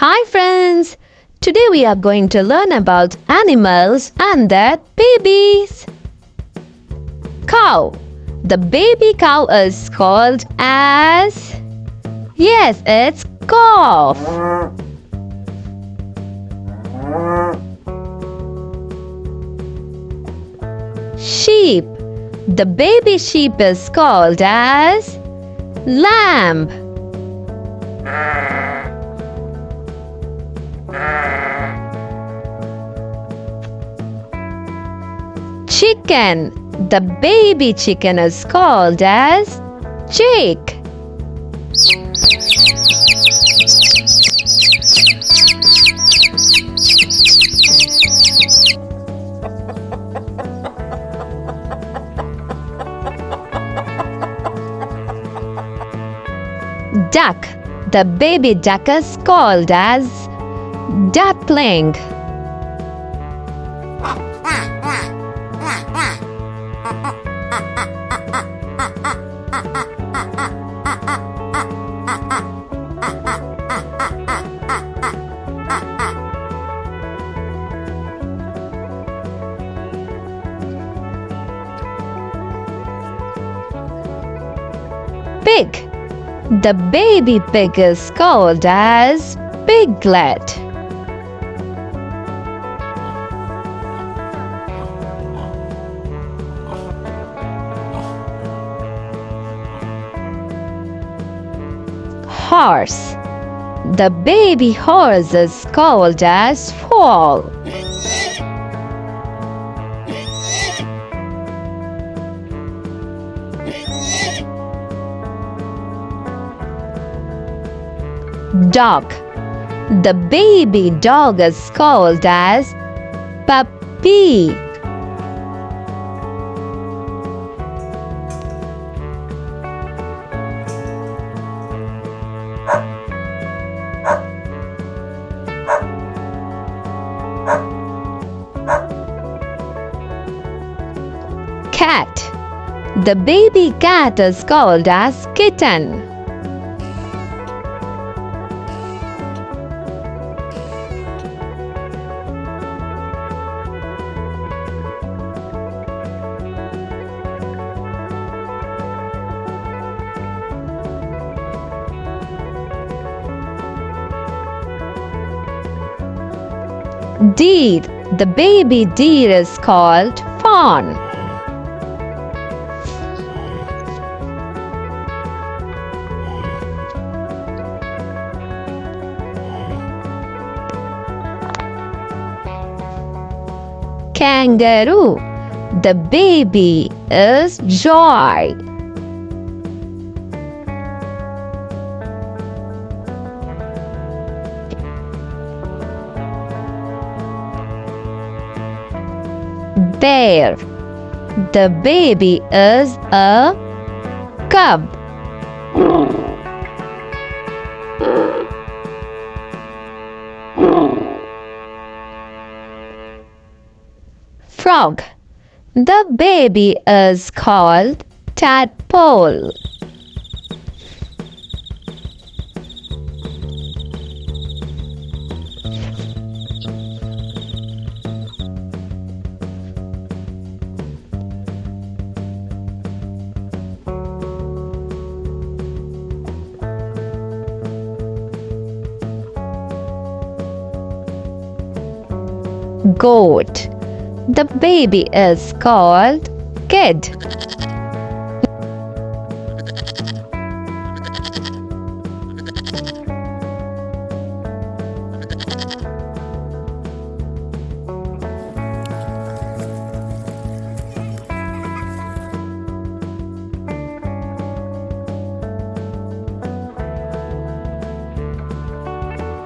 Hi friends! Today we are going to learn about animals and their babies. Cow. The baby cow is called as... Yes, it's calf. Sheep. The baby sheep is called as lamb. Chicken. The baby chicken is called as chick. Duck. The baby duck is called as duckling. Pig. The baby pig is called as piglet. Horse. The baby horse is called as foal. Dog. The baby dog is called as puppy. Cat. The baby cat is called as kitten. Deer. The baby deer is called fawn. Kangaroo. The baby is joy. Bear. The baby is a cub. Frog. The baby is called tadpole. Goat. The baby is called kid.